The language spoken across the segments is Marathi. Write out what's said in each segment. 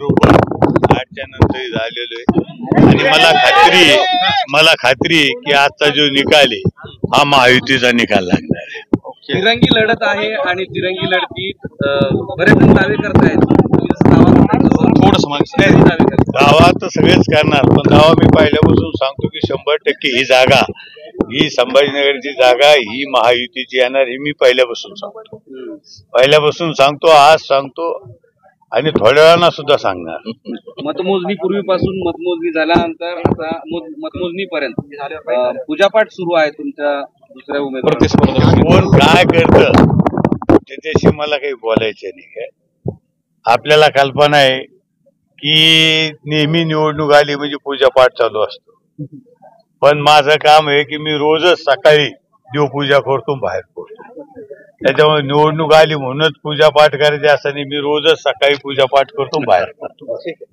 वृक्षारोपण 8च्या नंतर झालेलो आहे आणि मला खात्री आहे की आजचा जो निकाल आहे हा महायुतीचा निकाल लागणार आहे। तिरंगी लढत आहे आणि तिरंगी लढतीत बरेच जण दावे करतायत। दावा तर सगळेच करणार, पण दावा मी पहिल्यापासून सांगतो की 100% ही जागा, ही संभाजीनगरची जागा ही महायुतीची येणार हे मी पहिल्यापासून सांगतो, आज सांगतो आणि थोड्या वेळानं सुद्धा सांगणार। मतमोजणी पूर्वीपासून मतमोजणी झाल्यानंतर आता मतमोजणीपर्यंत पूजापाठ सुरू आहे तुमच्या दुसऱ्या उमेदवार कोण काय करतं त्याच्याशी मला काही बोलायचं नाही काय। आपल्याला कल्पना आहे की नेहमी निवडणूक आली म्हणजे पूजापाठ चालू असतो, पण माझं काम आहे की मी रोजच सकाळी देवपूजा करतो बाहेर पडतो, त्याच्यामुळे निवडणूक आली म्हणूनच पूजापाठ करायची असं नाही, मी रोजच सकाळी पूजापाठ करतो बाहेर पडतो।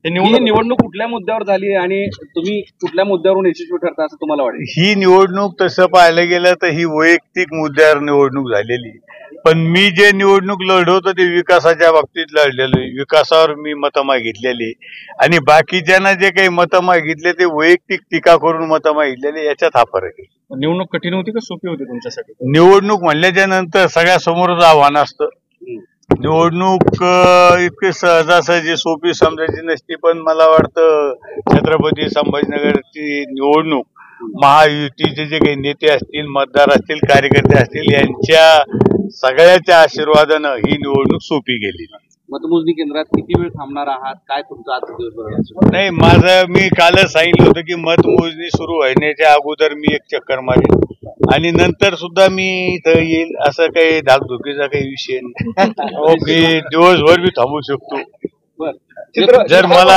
निवडणूक कुठल्या मुद्द्यावर झाली आणि तुम्ही कुठल्या मुद्द्यावरून यशस्वी ठरता असं तुम्हाला वाटतं? ही निवडणूक तसं पाहायला गेलं तर ही वैयक्तिक मुद्द्यावर निवडणूक झालेली, पण मी जे निवडणूक लढवतो ते विकासाच्या बाबतीत लढलेलो, विकासावर मी मतं मागितलेली आणि बाकीच्यांना जे काही मतं मागितले ते वैयक्तिक टीका करून मतं मागितलेली, याच्यात हा फरक आहे। निवडणूक कठीण होती का सोपी होती तुमच्यासाठी? निवडणूक म्हणल्याच्या नंतर सगळ्या समोरच आव्हान असतं। निवडणूक इतकी सहजासहजी सोपी समजायची नसती, पण मला वाटतं छत्रपती संभाजीनगरची निवडणूक महायुतीचे जे काही नेते असतील, मतदार असतील, कार्यकर्ते असतील, यांच्या सगळ्याच्या आशीर्वादानं ही निवडणूक सोपी गेली। मतमोजणी केंद्रात किती वेळ थांबणार आहात, काय तुमचं आज दिवसभर? नाही, मी कालच सांगितलं होतं की मतमोजणी सुरू होण्याच्या अगोदर मी एक चक्कर मारेन आणि नंतर सुद्धा मी इथं येईल, असं काही धाकधुकीचा काही विषय नाही। ओके, दिवसभर मी थांबू शकतो जर मला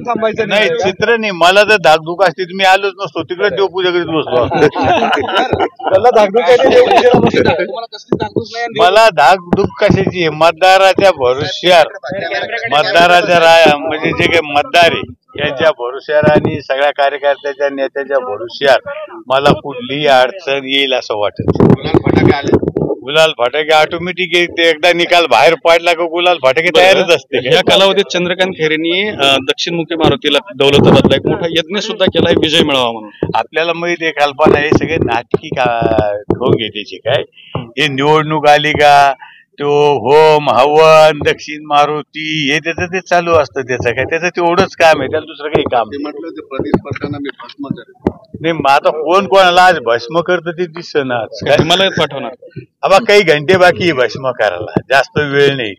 थांबायचं नाही। चित्र नाही, मला जर धाकधूक असते तर मी आलोच नसतो, तिकडे देवपूजा करीत बसलो। मला धाकधूक कशाची आहे? मतदाराच्या भरोश्यावर, मतदाराच्या म्हणजे जे काही मतदार आहे यांच्या भरोश्यावर आणि सगळ्या कार्यकर्त्याच्या नेत्याच्या भरोश्यावर मला कुठलीही अडचण येईल असं वाटत। गुलाल फटाके ऑटोमॅटिक एकदा निकाल बाहेर पडला का गुलाल फटाके तयारच असते। या कालावधीत चंद्रकांत खैरेंनी दक्षिणमुखी मारुतीला दौलताबादला एक मोठा यज्ञ सुद्धा केलाय विजय मिळावा म्हणून। आपल्याला माहिती आहे, कल्पना हे सगळे नाटकी ढोंग घेण्याची काय, हे निवडणूक आली का तो होम हवन दक्षिण मारुती हे त्याचं ते चालू असतं, त्याचं काय त्याचं तेवढंच काम आहे, त्याला दुसरं काही काम नाही। आता कोण कोणाला आज भस्म करतं ते दिसणार काय, मला पाठवणार आबा काही घंटे बाकी भस्म करायला, जास्त वेळ नाही,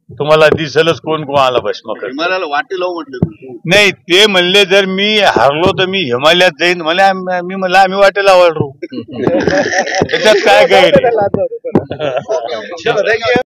तुम्हाला दिसलच कोण कोणाला भस्म करत। हिमालयाला वाटे लावू म्हटलं नाही, ते म्हणले जर मी हारलो तर मी हिमालयात जाईन, मी म्हणलं आम्ही वाटे लावायला त्याच्यात काय